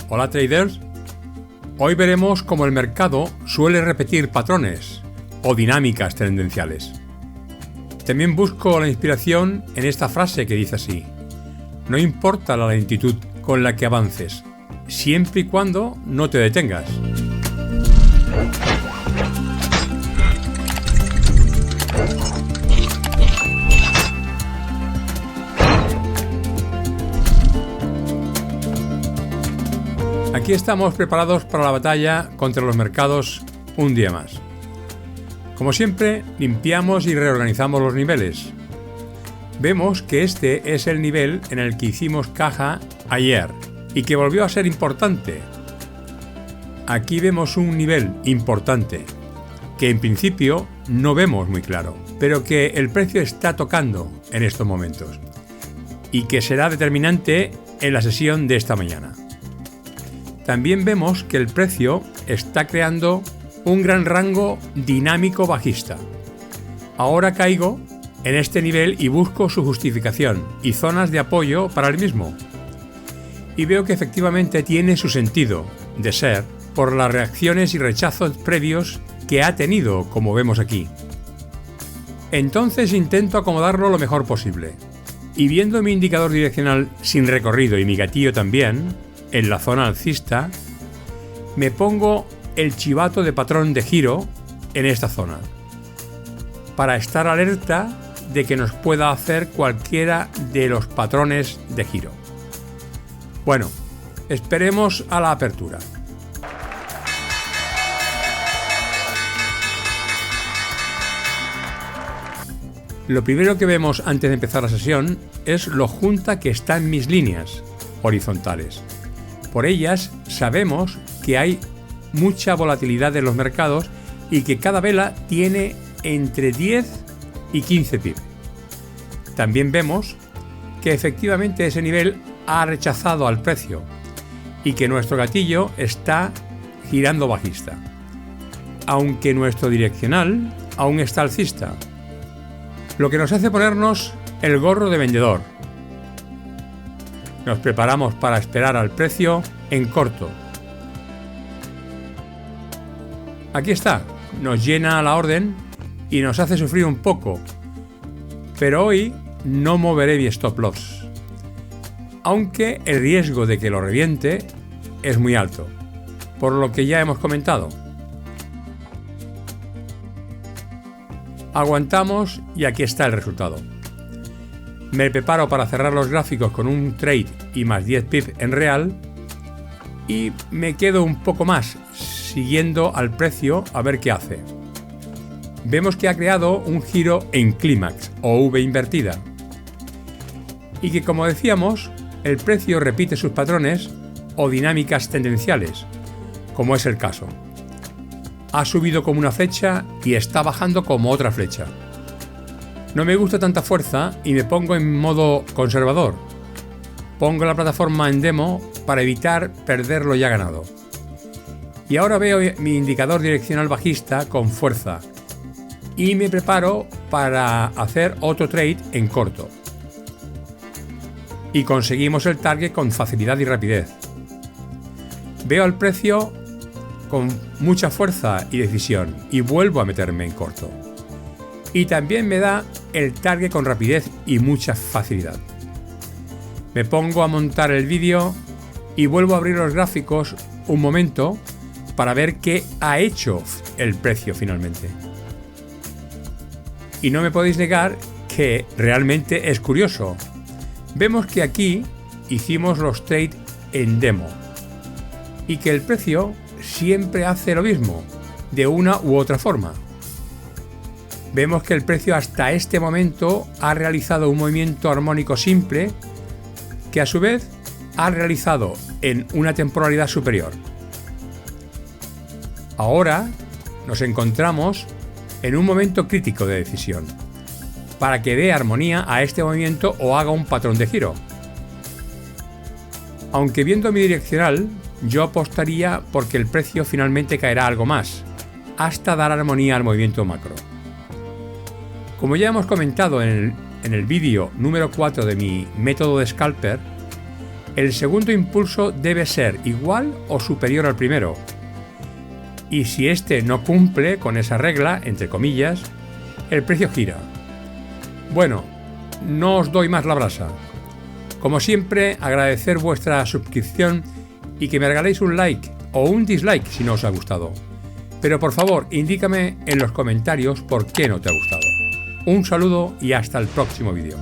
Hola traders, hoy veremos cómo el mercado suele repetir patrones o dinámicas tendenciales. También busco la inspiración en esta frase que dice así: no importa la lentitud con la que avances, siempre y cuando no te detengas. Aquí estamos preparados para la batalla contra los mercados un día más. Como siempre, limpiamos y reorganizamos los niveles. Vemos que este es el nivel en el que hicimos caja ayer y que volvió a ser importante. Aquí vemos un nivel importante que en principio no vemos muy claro, pero que el precio está tocando en estos momentos y que será determinante en la sesión de esta mañana. También vemos que el precio está creando un gran rango dinámico bajista. Ahora caigo en este nivel y busco su justificación y zonas de apoyo para el mismo. Y veo que efectivamente tiene su sentido de ser por las reacciones y rechazos previos que ha tenido, como vemos aquí. Entonces intento acomodarlo lo mejor posible. Y viendo mi indicador direccional sin recorrido y mi gatillo también, en la zona alcista, me pongo el chivato de patrón de giro en esta zona, para estar alerta de que nos pueda hacer cualquiera de los patrones de giro. Bueno, esperemos a la apertura. Lo primero que vemos antes de empezar la sesión es lo junta que están mis líneas horizontales. Por ellas sabemos que hay mucha volatilidad en los mercados y que cada vela tiene entre 10 y 15 pips. También vemos que efectivamente ese nivel ha rechazado al precio y que nuestro gatillo está girando bajista, aunque nuestro direccional aún está alcista, lo que nos hace ponernos el gorro de vendedor. Nos preparamos para esperar al precio en corto. Aquí está, nos llena la orden y nos hace sufrir un poco, pero hoy no moveré mi stop loss, aunque el riesgo de que lo reviente es muy alto, por lo que ya hemos comentado. Aguantamos y aquí está el resultado. Me preparo para cerrar los gráficos con un trade y más 10 pips en real y me quedo un poco más siguiendo al precio a ver qué hace. Vemos que ha creado un giro en clímax o V invertida y que, como decíamos, el precio repite sus patrones o dinámicas tendenciales, como es el caso. Ha subido como una flecha y está bajando como otra flecha. No me gusta tanta fuerza y me pongo en modo conservador. Pongo la plataforma en demo para evitar perder lo ya ganado. Y ahora veo mi indicador direccional bajista con fuerza y me preparo para hacer otro trade en corto. Y conseguimos el target con facilidad y rapidez. Veo al precio con mucha fuerza y decisión y vuelvo a meterme en corto. Y también me da el target con rapidez y mucha facilidad. Me pongo a montar el vídeo y vuelvo a abrir los gráficos un momento para ver qué ha hecho el precio finalmente. Y no me podéis negar que realmente es curioso. Vemos que aquí hicimos los trades en demo y que el precio siempre hace lo mismo, de una u otra forma. Vemos que el precio hasta este momento ha realizado un movimiento armónico simple que a su vez ha realizado en una temporalidad superior. Ahora nos encontramos en un momento crítico de decisión para que dé armonía a este movimiento o haga un patrón de giro. Aunque viendo mi direccional, yo apostaría porque el precio finalmente caerá algo más, hasta dar armonía al movimiento macro. Como ya hemos comentado en el vídeo número 4 de mi método de scalper, el segundo impulso debe ser igual o superior al primero. Y si este no cumple con esa regla, entre comillas, el precio gira. Bueno, no os doy más la brasa. Como siempre, agradecer vuestra suscripción y que me regaléis un like o un dislike si no os ha gustado. Pero por favor, indícame en los comentarios por qué no te ha gustado. Un saludo y hasta el próximo vídeo.